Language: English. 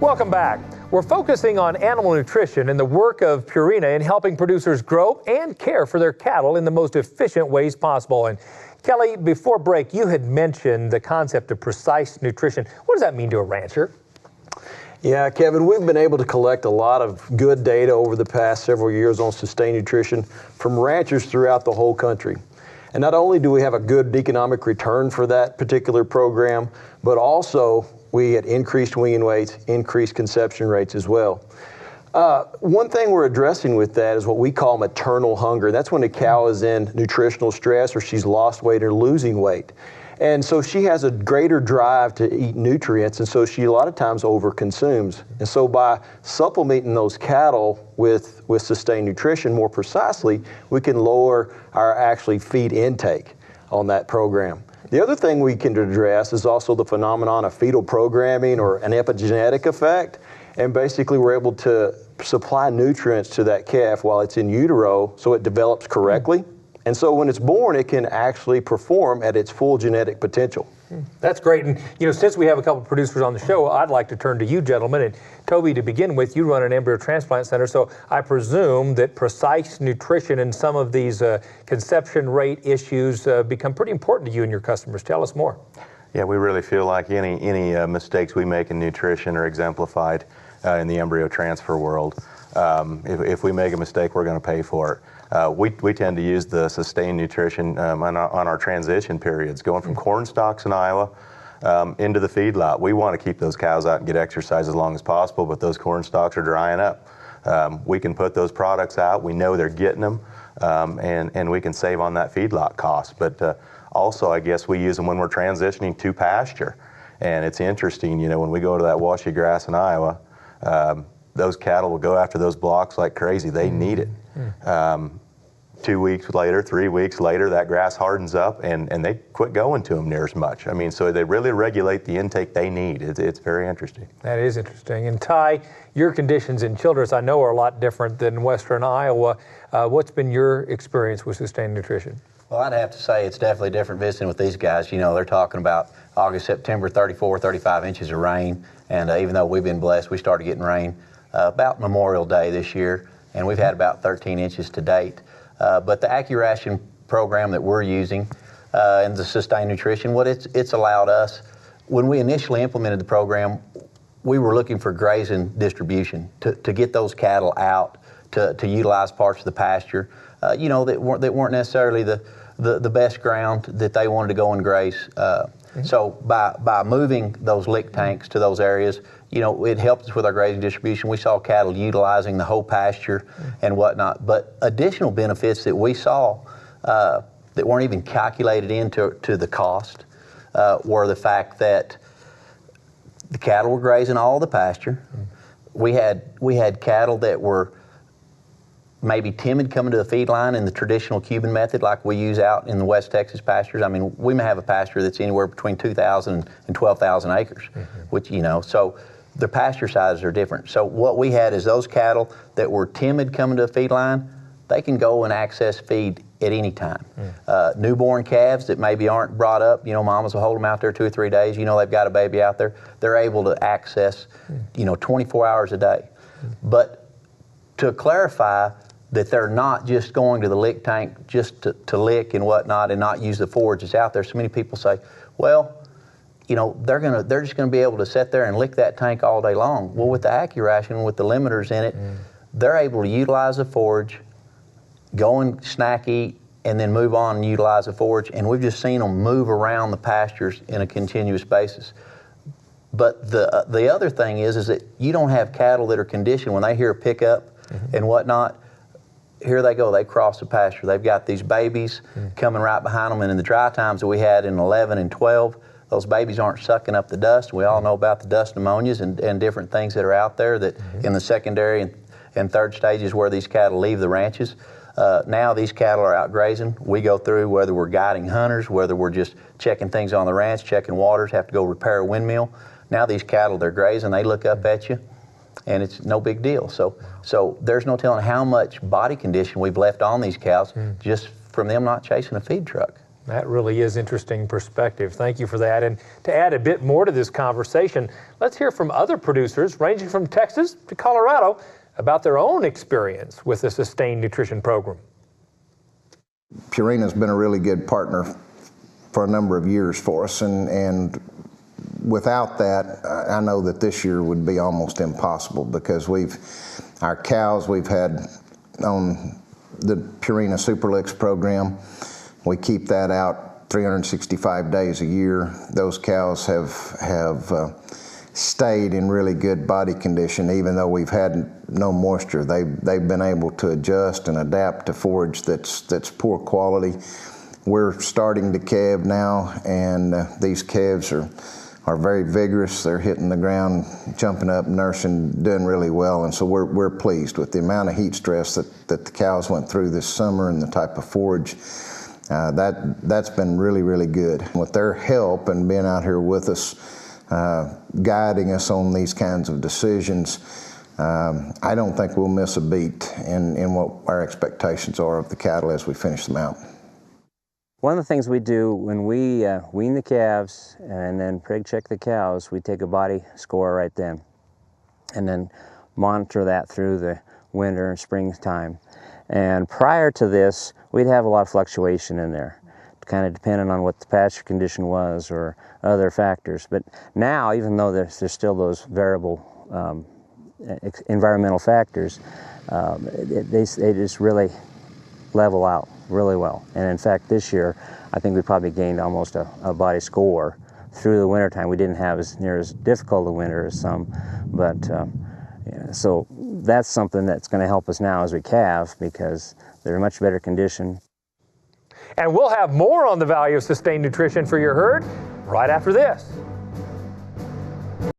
Welcome back. We're focusing on animal nutrition and the work of Purina in helping producers grow and care for their cattle in the most efficient ways possible. And Kelly, before break, you had mentioned the concept of precise nutrition. What does that mean to a rancher? Yeah, Kevin, we've been able to collect a lot of good data over the past several years on sustained nutrition from ranchers throughout the whole country. And not only do we have a good economic return for that particular program, but also we had increased weaning weights, increased conception rates as well. One thing we're addressing with that is what we call maternal hunger. That's when a cow is in nutritional stress or she's lost weight or losing weight. And so she has a greater drive to eat nutrients, and so she a lot of times overconsumes. And so by supplementing those cattle with sustained nutrition more precisely, we can lower our actually feed intake on that program. The other thing we can address is also the phenomenon of fetal programming or an epigenetic effect. And basically we're able to supply nutrients to that calf while it's in utero so it develops correctly. And so when it's born, it can actually perform at its full genetic potential. That's great. And, since we have a couple of producers on the show, I'd like to turn to you, gentlemen. And Toby, to begin with, you run an embryo transplant center, so I presume that precise nutrition and some of these conception rate issues become pretty important to you and your customers. Tell us more. Yeah, we really feel like any mistakes we make in nutrition are exemplified in the embryo transfer world. If we make a mistake, we're going to pay for it. We tend to use the sustained nutrition on our transition periods, going from corn stalks in Iowa into the feedlot. We want to keep those cows out and get exercise as long as possible, but those corn stalks are drying up. We can put those products out. We know they're getting them, and we can save on that feedlot cost. But also, I guess we use them when we're transitioning to pasture. And it's interesting, when we go to that washy grass in Iowa, those cattle will go after those blocks like crazy. They need it. 2 weeks later, 3 weeks later, that grass hardens up and they quit going to them near as much. I mean, so they really regulate the intake they need. It's very interesting. That is interesting. And Ty, your conditions in Childress, I know, are a lot different than Western Iowa. What's been your experience with sustained nutrition? Well, I'd have to say it's definitely different visiting with these guys. They're talking about August, September, 34, 35 inches of rain. And even though we've been blessed, we started getting rain about Memorial Day this year, and we've had about 13 inches to date. But the AccuRation program that we're using and the sustained nutrition, what it's allowed us, when we initially implemented the program, we were looking for grazing distribution to get those cattle out, to utilize parts of the pasture, that weren't necessarily the best ground that they wanted to go and graze. So by moving those lick tanks to those areas, it helped us with our grazing distribution. We saw cattle utilizing the whole pasture and whatnot. But additional benefits that we saw that weren't even calculated into the cost were the fact that the cattle were grazing all the pasture. We had cattle that were maybe timid coming to the feed line in the traditional Cuban method like we use out in the West Texas pastures. I mean, we may have a pasture that's anywhere between 2,000 and 12,000 acres, which, so the pasture sizes are different. So what we had is those cattle that were timid coming to the feed line, they can go and access feed at any time. Newborn calves that maybe aren't brought up, mamas will hold them out there 2 or 3 days, they've got a baby out there, they're able to access, 24 hours a day. But to clarify, that they're not just going to the lick tank just to lick and whatnot and not use the forage that's out there. So many people say, well, they're just gonna be able to sit there and lick that tank all day long. Well, with the AccuRation, with the limiters in it, they're able to utilize the forage, go and snack eat, and then move on and utilize the forage. And we've just seen them move around the pastures in a continuous basis. But the other thing is that you don't have cattle that are conditioned when they hear a pickup and whatnot. Here they go, they cross the pasture. They've got these babies coming right behind them. And in the dry times that we had in 11 and 12, those babies aren't sucking up the dust. We all know about the dust pneumonias and different things that are out there that in the secondary and third stages where these cattle leave the ranches. Now these cattle are out grazing. We go through, whether we're guiding hunters, whether we're just checking things on the ranch, checking waters, have to go repair a windmill. Now these cattle, they're grazing, they look up at you, and it's no big deal. So there's no telling how much body condition we've left on these cows just from them not chasing a feed truck. That really is interesting perspective. Thank you for that. And to add a bit more to this conversation, let's hear from other producers ranging from Texas to Colorado about their own experience with the Sustained Nutrition program. Purina's been a really good partner for a number of years for us, and without that, I know that this year would be almost impossible, because our cows we've had on the Purina Superlix program. We keep that out 365 days a year. Those cows have stayed in really good body condition, even though we've had no moisture. They've been able to adjust and adapt to forage that's poor quality. We're starting to calve now, and these calves are very vigorous. They're hitting the ground, jumping up, nursing, doing really well, and so we're pleased with the amount of heat stress that the cows went through this summer and the type of forage. That's been really, really good. With their help and being out here with us, guiding us on these kinds of decisions, I don't think we'll miss a beat in what our expectations are of the cattle as we finish them out. One of the things we do when we wean the calves and then preg check the cows, we take a body score right then, and then monitor that through the winter and springtime. And prior to this, we'd have a lot of fluctuation in there, kind of depending on what the pasture condition was or other factors. But now, even though there's still those variable environmental factors, they just really level out really well. And in fact, this year, I think we probably gained almost a body score through the wintertime. We didn't have near as difficult a winter as some, but yeah, so that's something that's going to help us now as we calve, because they're in much better condition. And we'll have more on the value of sustained nutrition for your herd right after this.